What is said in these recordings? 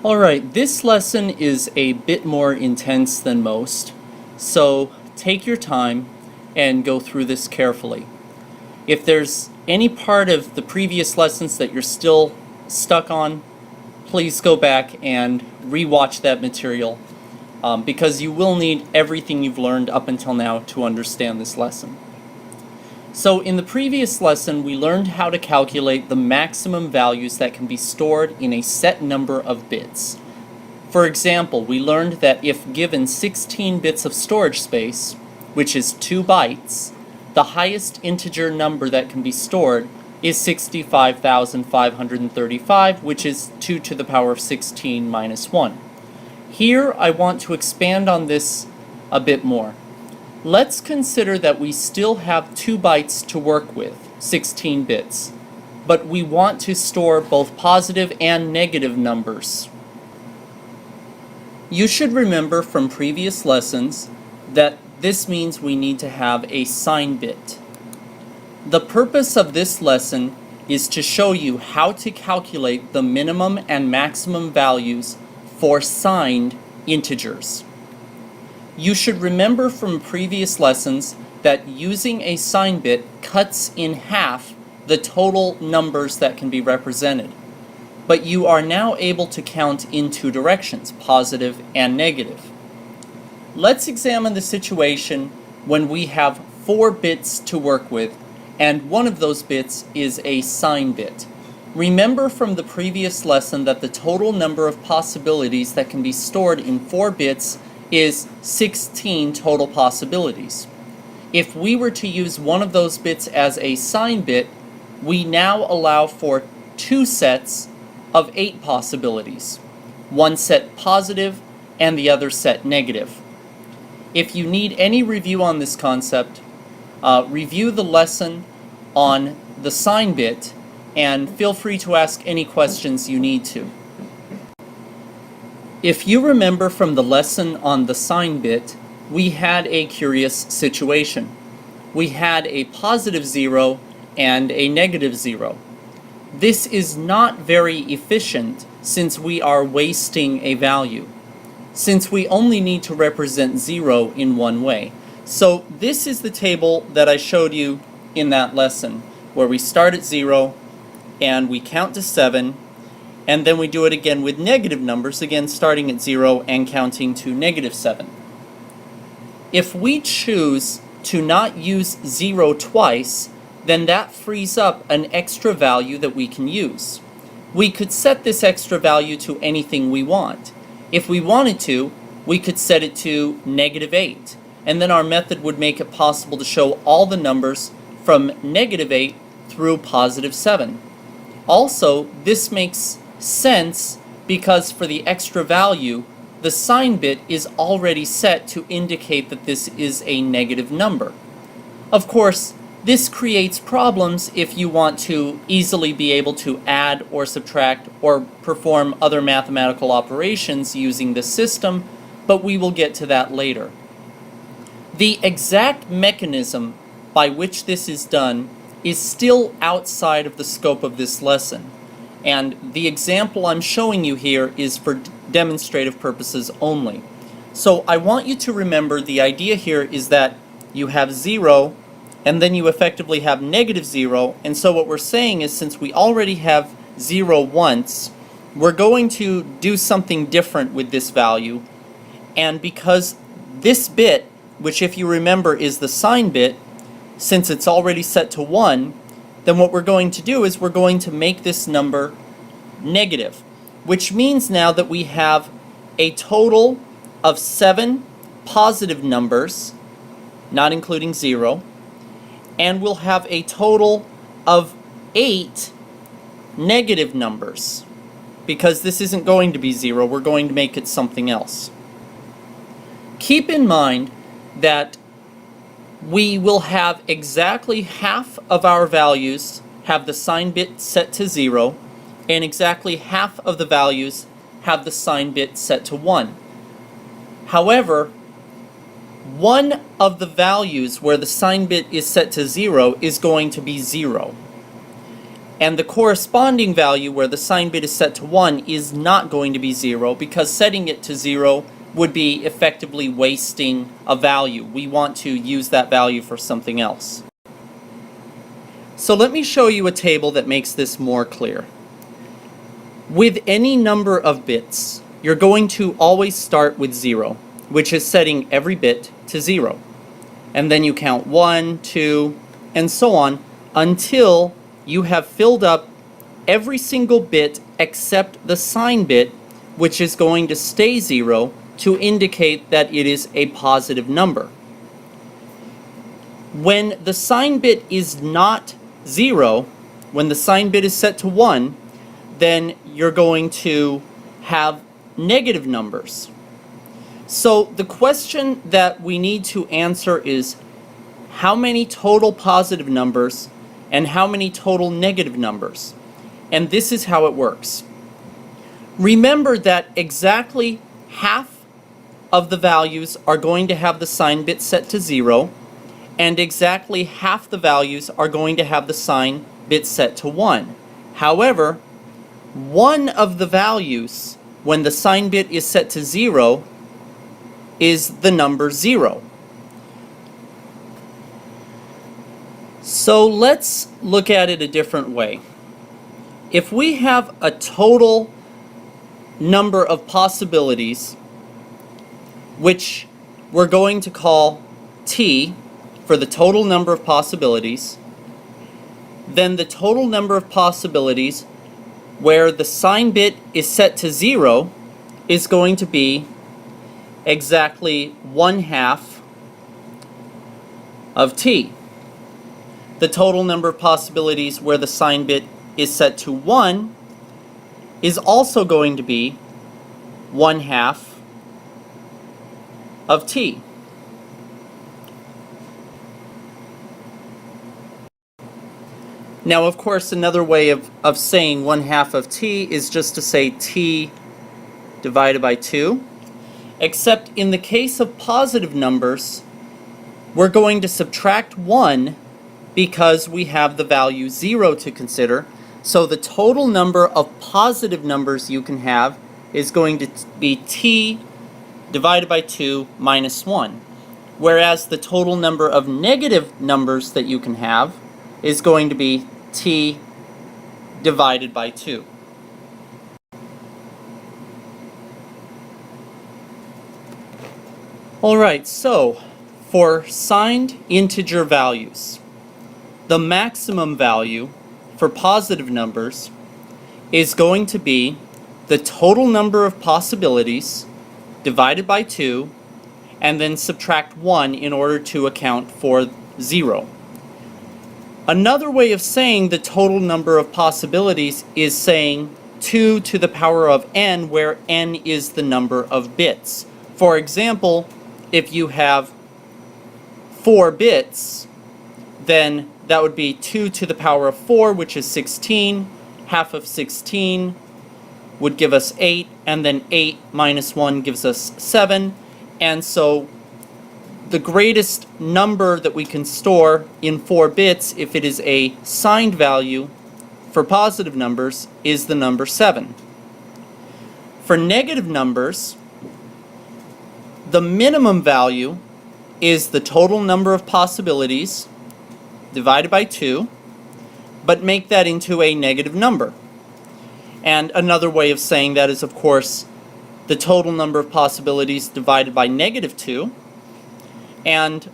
Alright, this lesson is a bit more intense than most, so take your time and go through this carefully. If there's any part of the previous lessons that you're still stuck on, please go back and re-watch that material because you will need everything you've learned up until now to understand this lesson. So in the previous lesson, we learned how to calculate the maximum values that can be stored in a set number of bits. For example, we learned that if given 16 bits of storage space, which is 2 bytes, the highest integer number that can be stored is 65,535, which is 2 to the power of 16 minus 1. Here, I want to expand on this a bit more. Let's consider that we still have 2 bytes to work with, 16 bits, but we want to store both positive and negative numbers. You should remember from previous lessons that this means we need to have a sign bit. The purpose of this lesson is to show you how to calculate the minimum and maximum values for signed integers. You should remember from previous lessons that using a sign bit cuts in half the total numbers that can be represented. But you are now able to count in 2 directions, positive and negative. Let's examine the situation when we have 4 bits to work with, and one of those bits is a sign bit. Remember from the previous lesson that the total number of possibilities that can be stored in 4 bits is 16 total possibilities. If we were to use one of those bits as a sign bit, we now allow for 2 sets of 8 possibilities. One set positive and the other set negative. If you need any review on this concept, review the lesson on the sign bit and feel free to ask any questions you need to. If you remember from the lesson on the sign bit, we had a curious situation. We had a positive 0 and a negative 0. This is not very efficient since we are wasting a value, since we only need to represent 0 in one way. So this is the table that I showed you in that lesson, where we start at 0 and we count to 7, and then we do it again with negative numbers, again starting at 0 and counting to negative 7. If we choose to not use 0 twice, then that frees up an extra value that we can use. We could set this extra value to anything we want. If we wanted to, we could set it to negative 8, and then our method would make it possible to show all the numbers from negative 8 through positive 7. Also, this makes sense because for the extra value, the sign bit is already set to indicate that this is a negative number. Of course, this creates problems if you want to easily be able to add or subtract or perform other mathematical operations using this system, but we will get to that later. The exact mechanism by which this is done is still outside of the scope of this lesson, and the example I'm showing you here is for demonstrative purposes only. So I want you to remember the idea here is that you have 0 and then you effectively have negative 0, and so what we're saying is since we already have 0 once, we're going to do something different with this value, and because this bit, which if you remember is the sign bit, since it's already set to 1, then what we're going to do is we're going to make this number negative, which means now that we have a total of 7 positive numbers, not including 0, and we'll have a total of 8 negative numbers. Because this isn't going to be 0, we're going to make it something else. Keep in mind that we will have exactly half of our values have the sign bit set to 0, and exactly half of the values have the sign bit set to 1. However, one of the values where the sign bit is set to 0 is going to be 0. And the corresponding value where the sign bit is set to 1 is not going to be 0, because setting it to 0 would be effectively wasting a value. We want to use that value for something else. So let me show you a table that makes this more clear. With any number of bits, you're going to always start with 0, which is setting every bit to 0. And then you count 1, 2, and so on until you have filled up every single bit except the sign bit, which is going to stay 0 to indicate that it is a positive number. When the sign bit is not 0, when the sign bit is set to 1, then you're going to have negative numbers. So the question that we need to answer is how many total positive numbers and how many total negative numbers. And this is how it works. Remember that exactly half of the values are going to have the sign bit set to 0, and exactly half the values are going to have the sign bit set to 1. However, one of the values when the sign bit is set to 0 is the number 0. So let's look at it a different way. If we have a total number of possibilities, which we're going to call t for the total number of possibilities, then the total number of possibilities where the sign bit is set to 0 is going to be exactly 1/2 of t. The total number of possibilities where the sign bit is set to 1 is also going to be 1/2 of t. Now, of course, another way of saying 1/2 of t is just to say t divided by 2. Except in the case of positive numbers, we're going to subtract 1 because we have the value 0 to consider. So the total number of positive numbers you can have is going to be t divided by 2 minus 1. Whereas the total number of negative numbers that you can have is going to be t divided by 2. Alright, so for signed integer values, the maximum value for positive numbers is going to be the total number of possibilities divided by 2 and then subtract 1 in order to account for 0. Another way of saying the total number of possibilities is saying 2 to the power of n, where n is the number of bits. For example, if you have 4 bits, then that would be 2 to the power of 4, which is 16. Half of 16 would give us 8, and then 8 minus 1 gives us 7. And so the greatest number that we can store in 4 bits, if it is a signed value for positive numbers, is the number 7. For negative numbers, the minimum value is the total number of possibilities divided by 2, but make that into a negative number. And another way of saying that is, of course, the total number of possibilities divided by negative 2. And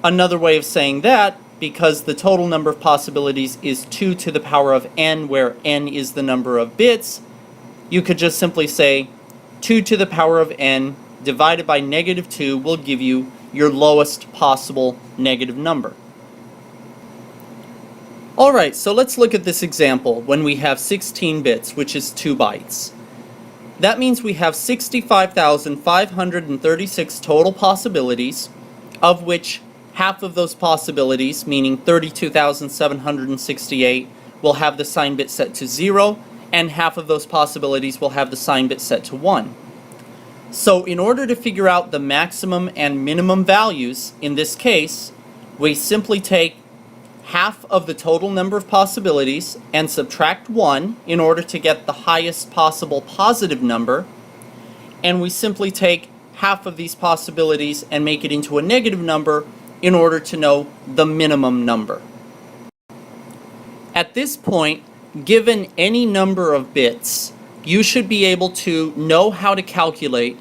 another way of saying that, because the total number of possibilities is 2 to the power of n, where n is the number of bits, you could just simply say 2 to the power of n divided by negative 2 will give you your lowest possible negative number. Alright, so let's look at this example when we have 16 bits, which is 2 bytes. That means we have 65,536 total possibilities, of which half of those possibilities, meaning 32,768, will have the sign bit set to 0, and half of those possibilities will have the sign bit set to 1. So in order to figure out the maximum and minimum values in this case, we simply take half of the total number of possibilities and subtract 1 in order to get the highest possible positive number, and we simply take half of these possibilities and make it into a negative number in order to know the minimum number. At this point, given any number of bits, you should be able to know how to calculate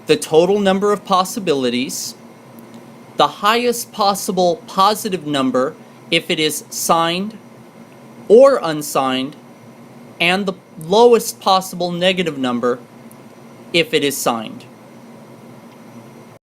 the total number of possibilities, the highest possible positive number if it is signed or unsigned, and the lowest possible negative number if it is signed.